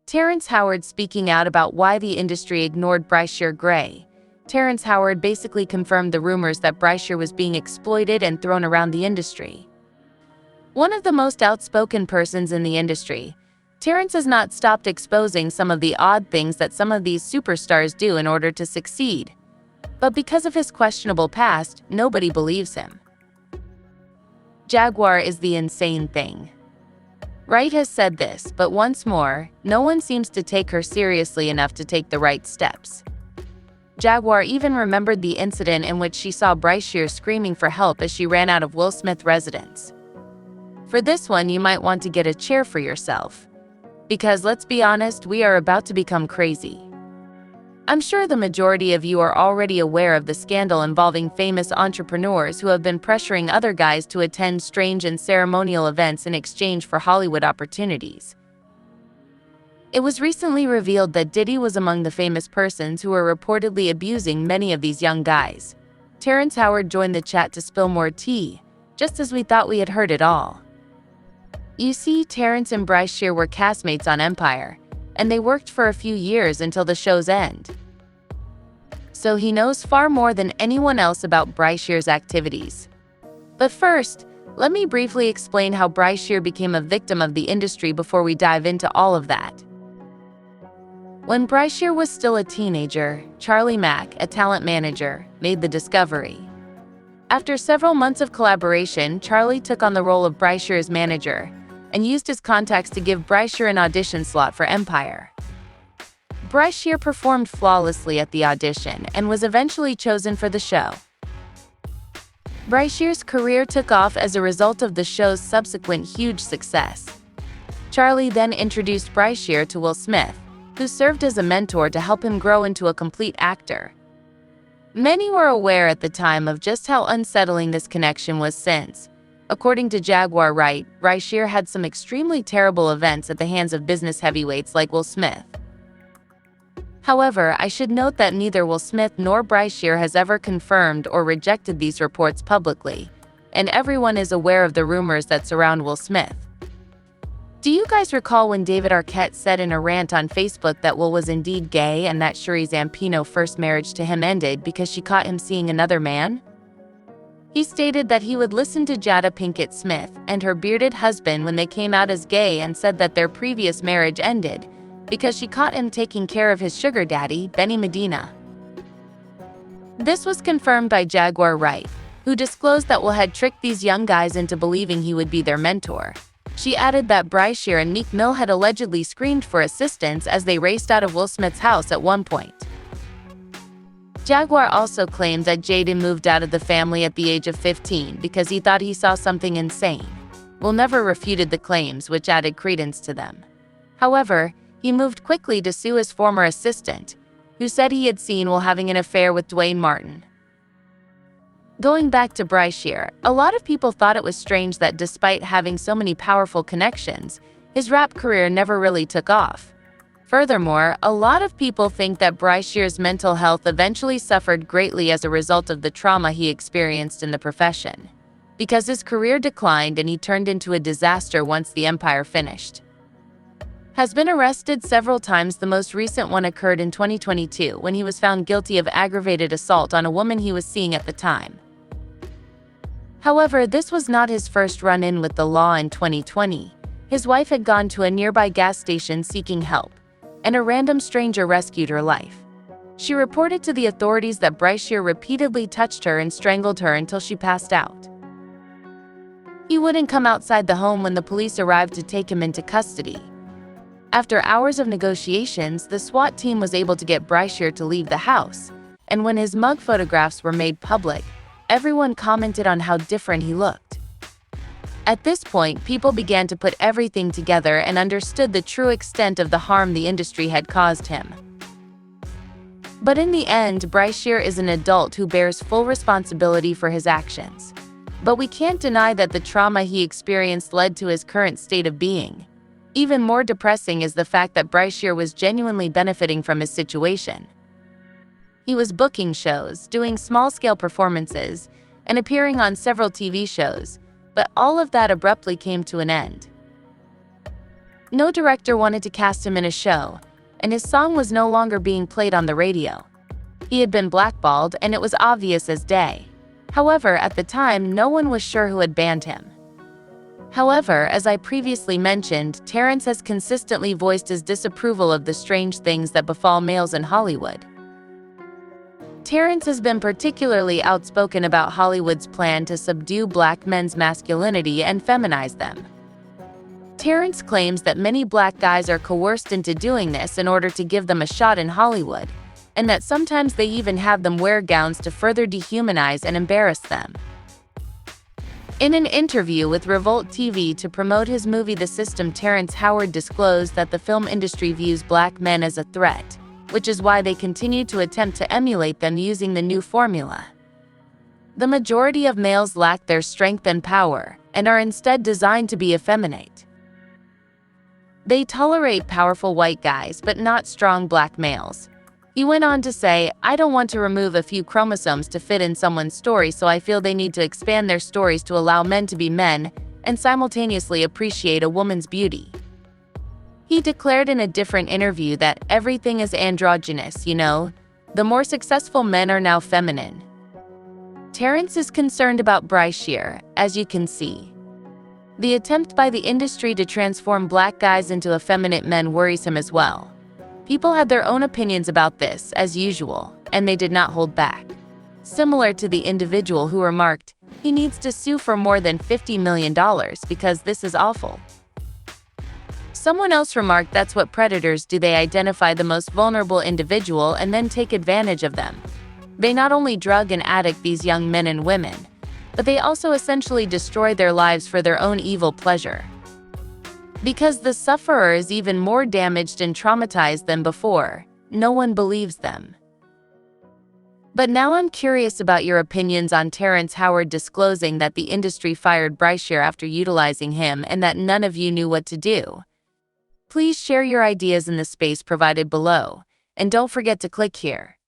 Terrence Howard speaking out about why the industry ignored Bryshere Gray. Terrence Howard basically confirmed the rumors that Bryshere was being exploited and thrown around the industry. One of the most outspoken persons in the industry, Terrence has not stopped exposing some of the odd things that some of these superstars do in order to succeed. But because of his questionable past, nobody believes him. Jaguar is the insane thing. Wright has said this, but once more, no one seems to take her seriously enough to take the right steps. Jaguar even remembered the incident in which she saw Bryshere screaming for help as she ran out of Will Smith's residence. For this one, you might want to get a chair for yourself. Because let's be honest, we are about to become crazy. I'm sure the majority of you are already aware of the scandal involving famous entrepreneurs who have been pressuring other guys to attend strange and ceremonial events in exchange for Hollywood opportunities. It was recently revealed that Diddy was among the famous persons who were reportedly abusing many of these young guys. Terrence Howard joined the chat to spill more tea, just as we thought we had heard it all. You see, Terrence and Bryshere were castmates on Empire, and they worked for a few years until the show's end. So he knows far more than anyone else about Bryshere's activities. But first, let me briefly explain how Bryshere became a victim of the industry before we dive into all of that. When Bryshere was still a teenager, Charlie Mack, a talent manager, made the discovery. After several months of collaboration, Charlie took on the role of Bryshere's manager and used his contacts to give Bryshere an audition slot for Empire. Bryshere performed flawlessly at the audition and was eventually chosen for the show. Bryshere's career took off as a result of the show's subsequent huge success. Charlie then introduced Bryshere to Will Smith, who served as a mentor to help him grow into a complete actor. Many were aware at the time of just how unsettling this connection was since, according to Jaguar Wright, Bryshere had some extremely terrible events at the hands of business heavyweights like Will Smith. However, I should note that neither Will Smith nor Bryshere has ever confirmed or rejected these reports publicly, and everyone is aware of the rumors that surround Will Smith. Do you guys recall when David Arquette said in a rant on Facebook that Will was indeed gay and that Shuri Zampino's first marriage to him ended because she caught him seeing another man? He stated that he would listen to Jada Pinkett Smith and her bearded husband when they came out as gay and said that their previous marriage ended because she caught him taking care of his sugar daddy, Benny Medina. This was confirmed by Jaguar Wright, who disclosed that Will had tricked these young guys into believing he would be their mentor. She added that Bryshere and Meek Mill had allegedly screamed for assistance as they raced out of Will Smith's house at one point. Jaguar also claimed that Jaden moved out of the family at the age of 15 because he thought he saw something insane. Will never refuted the claims, which added credence to them. However, he moved quickly to sue his former assistant, who said he had seen Will having an affair with Dwayne Martin. Going back to Bryshere, a lot of people thought it was strange that despite having so many powerful connections, his rap career never really took off. Furthermore, a lot of people think that Bryshere's mental health eventually suffered greatly as a result of the trauma he experienced in the profession, because his career declined and he turned into a disaster once the Empire finished. Has been arrested several times. The most recent one occurred in 2022 when he was found guilty of aggravated assault on a woman he was seeing at the time. However, this was not his first run-in with the law. In 2020, his wife had gone to a nearby gas station seeking help, and a random stranger rescued her life. She reported to the authorities that Bryshere repeatedly touched her and strangled her until she passed out. He wouldn't come outside the home when the police arrived to take him into custody. After hours of negotiations, the SWAT team was able to get Bryshere to leave the house, and when his mug photographs were made public, everyone commented on how different he looked. At this point, people began to put everything together and understood the true extent of the harm the industry had caused him. But in the end, Bryshere is an adult who bears full responsibility for his actions. But we can't deny that the trauma he experienced led to his current state of being. Even more depressing is the fact that Bryshere was genuinely benefiting from his situation. He was booking shows, doing small-scale performances, and appearing on several TV shows, but all of that abruptly came to an end. No director wanted to cast him in a show, and his song was no longer being played on the radio. He had been blackballed, and it was obvious as day. However, at the time, no one was sure who had banned him. However, as I previously mentioned, Terrence has consistently voiced his disapproval of the strange things that befall males in Hollywood. Terrence has been particularly outspoken about Hollywood's plan to subdue black men's masculinity and feminize them. Terrence claims that many black guys are coerced into doing this in order to give them a shot in Hollywood, and that sometimes they even have them wear gowns to further dehumanize and embarrass them. In an interview with Revolt TV to promote his movie The System, Terrence Howard disclosed that the film industry views black men as a threat, which is why they continue to attempt to emulate them using the new formula. The majority of males lack their strength and power, and are instead designed to be effeminate. They tolerate powerful white guys, but not strong black males. He went on to say, "I don't want to remove a few chromosomes to fit in someone's story, so I feel they need to expand their stories to allow men to be men and simultaneously appreciate a woman's beauty." He declared in a different interview that everything is androgynous, you know? The more successful men are now feminine. Terrence is concerned about Bryshere, as you can see. The attempt by the industry to transform black guys into effeminate men worries him as well. People had their own opinions about this, as usual, and they did not hold back. Similar to the individual who remarked, he needs to sue for more than $50 million because this is awful. Someone else remarked, that's what predators do, they identify the most vulnerable individual and then take advantage of them. They not only drug and addict these young men and women, but they also essentially destroy their lives for their own evil pleasure. Because the sufferer is even more damaged and traumatized than before, no one believes them. But now I'm curious about your opinions on Terrence Howard disclosing that the industry fired Bryshere after utilizing him and that none of you knew what to do. Please share your ideas in the space provided below, and don't forget to click here.